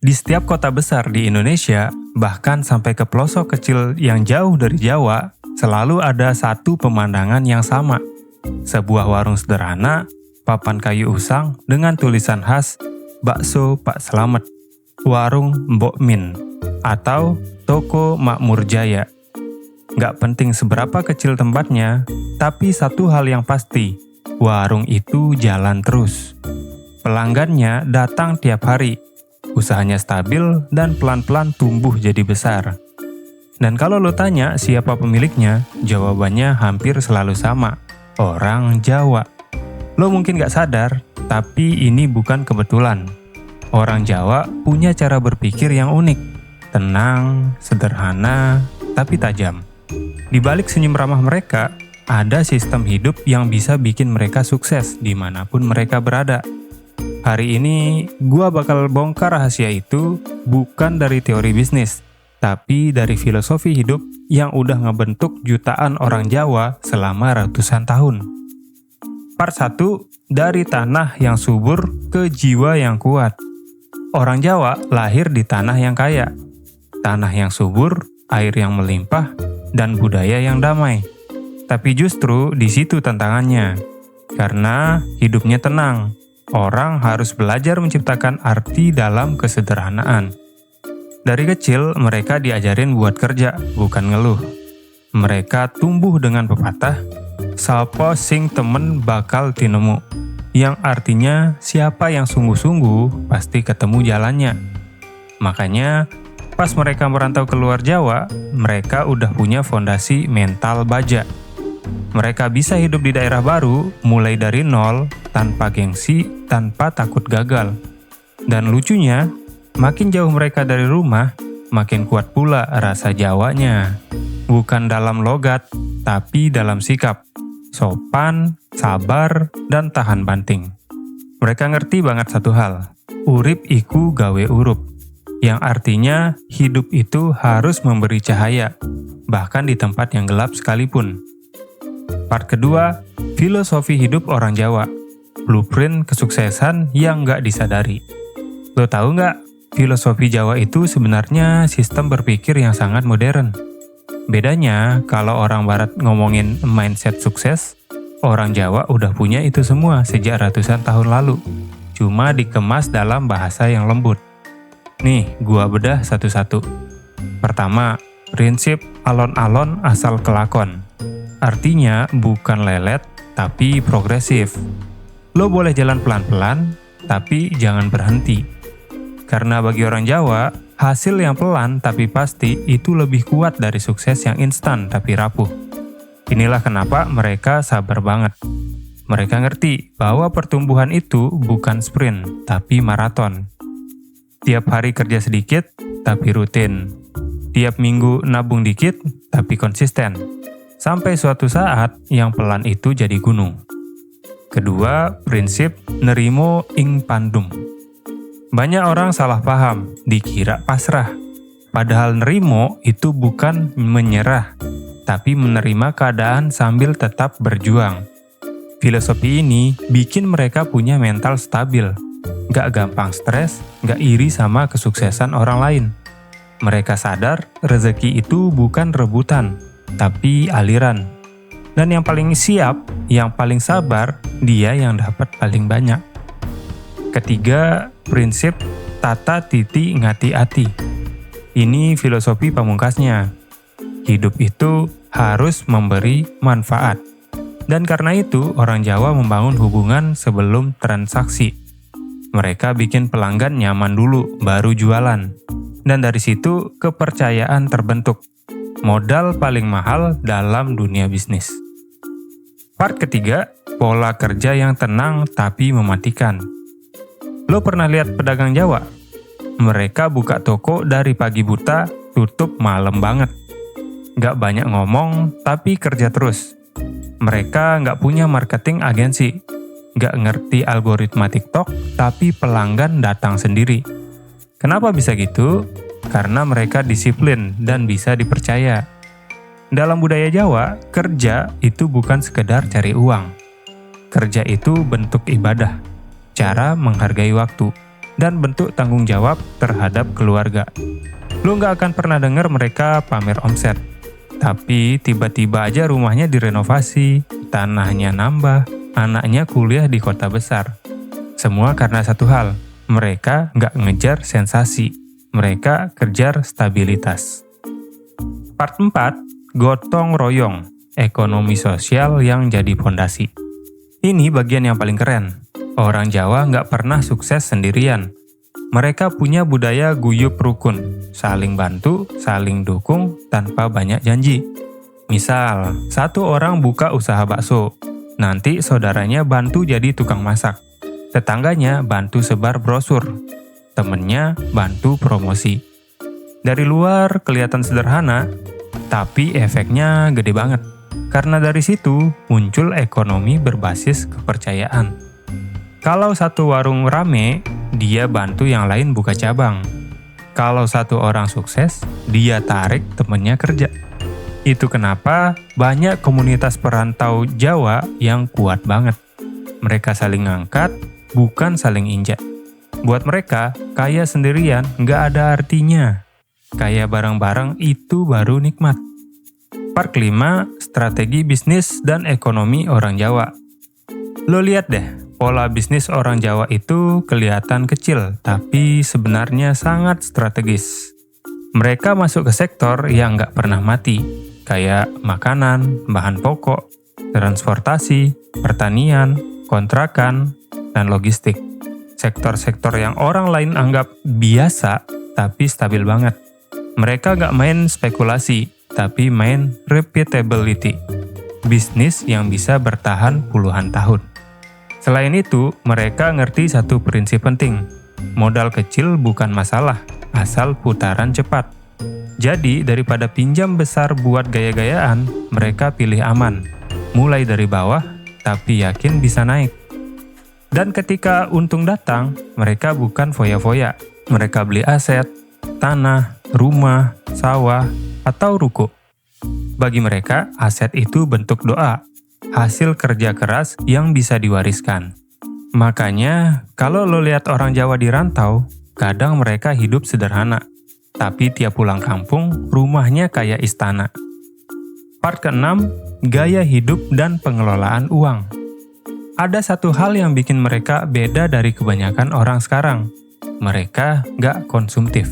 Di setiap kota besar di Indonesia, bahkan sampai ke pelosok kecil yang jauh dari Jawa, selalu ada satu pemandangan yang sama. Sebuah warung sederhana, papan kayu usang dengan tulisan khas Bakso Pak Slamet, Warung Mbok Min, atau Toko Makmur Jaya. Nggak penting seberapa kecil tempatnya, tapi satu hal yang pasti, warung itu jalan terus. Pelanggannya datang tiap hari, usahanya stabil dan pelan-pelan tumbuh jadi besar. Dan kalau lo tanya siapa pemiliknya, jawabannya hampir selalu sama, orang Jawa. Lo mungkin gak sadar, tapi ini bukan kebetulan. Orang Jawa punya cara berpikir yang unik, tenang, sederhana, tapi tajam. Di balik senyum ramah mereka, ada sistem hidup yang bisa bikin mereka sukses dimanapun mereka berada. Hari ini, gua bakal bongkar rahasia itu bukan dari teori bisnis, tapi dari filosofi hidup yang udah ngebentuk jutaan orang Jawa selama ratusan tahun. Part 1, dari tanah yang subur ke jiwa yang kuat. Orang Jawa lahir di tanah yang kaya, tanah yang subur, air yang melimpah, dan budaya yang damai. Tapi justru di situ tantangannya, karena hidupnya tenang. Orang harus belajar menciptakan arti dalam kesederhanaan. Dari kecil, mereka diajarin buat kerja, bukan ngeluh. Mereka tumbuh dengan pepatah, "Sapa sing temen bakal tinemu", yang artinya siapa yang sungguh-sungguh pasti ketemu jalannya. Makanya, pas mereka merantau keluar Jawa, mereka udah punya fondasi mental baja. Mereka bisa hidup di daerah baru, mulai dari nol, tanpa gengsi, tanpa takut gagal. Dan lucunya, makin jauh mereka dari rumah, makin kuat pula rasa Jawanya. Bukan dalam logat, tapi dalam sikap. Sopan, sabar, dan tahan banting. Mereka ngerti banget satu hal, urip iku gawe urup. Yang artinya, hidup itu harus memberi cahaya, bahkan di tempat yang gelap sekalipun. Part kedua, filosofi hidup orang Jawa. Blueprint kesuksesan yang nggak disadari. Lo tahu nggak, filosofi Jawa itu sebenarnya sistem berpikir yang sangat modern. Bedanya, kalau orang Barat ngomongin mindset sukses, orang Jawa udah punya itu semua sejak ratusan tahun lalu. Cuma dikemas dalam bahasa yang lembut. Nih, gua bedah satu-satu. Pertama, prinsip alon-alon asal kelakon. Artinya bukan lelet, tapi progresif. Lo boleh jalan pelan-pelan, tapi jangan berhenti. Karena bagi orang Jawa, hasil yang pelan tapi pasti itu lebih kuat dari sukses yang instan tapi rapuh. Inilah kenapa mereka sabar banget. Mereka ngerti bahwa pertumbuhan itu bukan sprint, tapi maraton. Tiap hari kerja sedikit, tapi rutin. Tiap minggu nabung dikit, tapi konsisten. Sampai suatu saat yang pelan itu jadi gunung. Kedua, prinsip nerimo ing pandum. Banyak orang salah paham, dikira pasrah. Padahal nerimo itu bukan menyerah, tapi menerima keadaan sambil tetap berjuang. Filosofi ini bikin mereka punya mental stabil, gak gampang stres, gak iri sama kesuksesan orang lain. Mereka sadar rezeki itu bukan rebutan, tapi aliran. Dan yang paling siap, yang paling sabar, dia yang dapat paling banyak. Ketiga, prinsip tata titi ngati ati. Ini filosofi pamungkasnya. Hidup itu harus memberi manfaat. Dan karena itu, orang Jawa membangun hubungan sebelum transaksi. Mereka bikin pelanggan nyaman dulu, baru jualan. Dan dari situ, kepercayaan terbentuk. Modal paling mahal dalam dunia bisnis. Part ketiga, pola kerja yang tenang tapi mematikan. Lo pernah lihat pedagang Jawa? Mereka buka toko dari pagi buta, tutup malam banget. Gak banyak ngomong, tapi kerja terus. Mereka gak punya marketing agensi. Gak ngerti algoritma TikTok, tapi pelanggan datang sendiri. Kenapa bisa gitu? Karena mereka disiplin dan bisa dipercaya. Dalam budaya Jawa, kerja itu bukan sekedar cari uang. Kerja itu bentuk ibadah, cara menghargai waktu. dan bentuk tanggung jawab terhadap keluarga. Lo nggak akan pernah dengar mereka pamer omset. Tapi tiba-tiba aja rumahnya direnovasi, tanahnya nambah, anaknya kuliah di kota besar. Semua karena satu hal, mereka nggak ngejar sensasi, mereka kejar stabilitas. Part 4, gotong royong, ekonomi sosial yang jadi fondasi. Ini bagian yang paling keren. Orang Jawa nggak pernah sukses sendirian. Mereka punya budaya guyub rukun, saling bantu, saling dukung, tanpa banyak janji. Misal, satu orang buka usaha bakso, nanti saudaranya bantu jadi tukang masak. Tetangganya bantu sebar brosur, temennya bantu promosi. Dari luar kelihatan sederhana, tapi efeknya gede banget. Karena dari situ muncul ekonomi berbasis kepercayaan. Kalau satu warung rame, dia bantu yang lain buka cabang. Kalau satu orang sukses, dia tarik temennya kerja. Itu kenapa banyak komunitas perantau Jawa yang kuat banget. Mereka saling ngangkat, bukan saling injak. Buat mereka, kaya sendirian nggak ada artinya. Kaya bareng-bareng itu baru nikmat. Part 5, strategi bisnis dan ekonomi orang Jawa. Lo lihat deh, pola bisnis orang Jawa itu kelihatan kecil, tapi sebenarnya sangat strategis. Mereka masuk ke sektor yang nggak pernah mati, kayak makanan, bahan pokok, transportasi, pertanian, kontrakan, dan logistik. Sektor-sektor yang orang lain anggap biasa, tapi stabil banget. Mereka nggak main spekulasi, tapi main repeatability. Bisnis yang bisa bertahan puluhan tahun. Selain itu, mereka ngerti satu prinsip penting. Modal kecil bukan masalah, asal putaran cepat. Jadi, daripada pinjam besar buat gaya-gayaan, mereka pilih aman. Mulai dari bawah, tapi yakin bisa naik. Dan ketika untung datang, mereka bukan foya-foya. Mereka beli aset, tanah, rumah, sawah, atau ruko. Bagi mereka, aset itu bentuk doa, hasil kerja keras yang bisa diwariskan. Makanya, kalau lo lihat orang Jawa di rantau, kadang mereka hidup sederhana. Tapi tiap pulang kampung, rumahnya kayak istana. Part ke-6, gaya hidup dan pengelolaan uang. Ada satu hal yang bikin mereka beda dari kebanyakan orang sekarang. Mereka nggak konsumtif.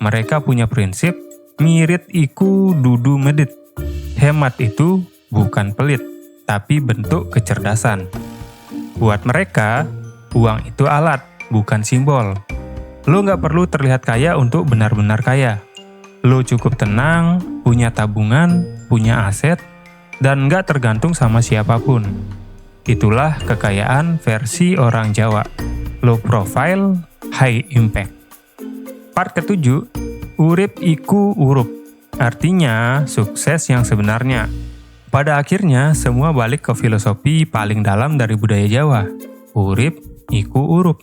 Mereka punya prinsip, ngirit iku dudu medit. Hemat itu bukan pelit, tapi bentuk kecerdasan. Buat mereka, uang itu alat, bukan simbol. Lo nggak perlu terlihat kaya untuk benar-benar kaya. Lo cukup tenang, punya tabungan, punya aset, dan nggak tergantung sama siapapun. Itulah kekayaan versi orang Jawa. Low profile, high impact. Part ke-7, urip iku urup. Artinya, sukses yang sebenarnya. Pada akhirnya, semua balik ke filosofi paling dalam dari budaya Jawa. Urip iku urup.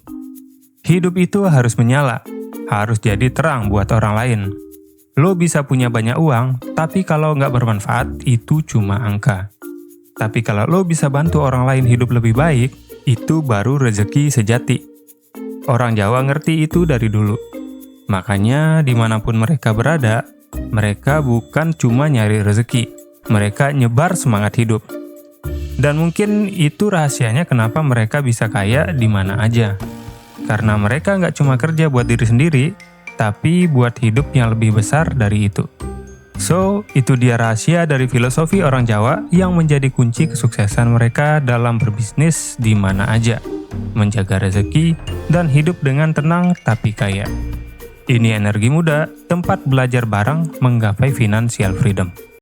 Hidup itu harus menyala, harus jadi terang buat orang lain. Lo bisa punya banyak uang, tapi kalau nggak bermanfaat, itu cuma angka. Tapi kalau lo bisa bantu orang lain hidup lebih baik, itu baru rezeki sejati. Orang Jawa ngerti itu dari dulu. Makanya dimanapun mereka berada, mereka bukan cuma nyari rezeki, mereka nyebar semangat hidup. Dan mungkin itu rahasianya kenapa mereka bisa kaya di mana aja. Karena mereka nggak cuma kerja buat diri sendiri, tapi buat hidup yang lebih besar dari itu. So, itu dia rahasia dari filosofi orang Jawa yang menjadi kunci kesuksesan mereka dalam berbisnis di mana aja, menjaga rezeki, dan hidup dengan tenang tapi kaya. Ini Energi Muda, tempat belajar bareng menggapai financial freedom.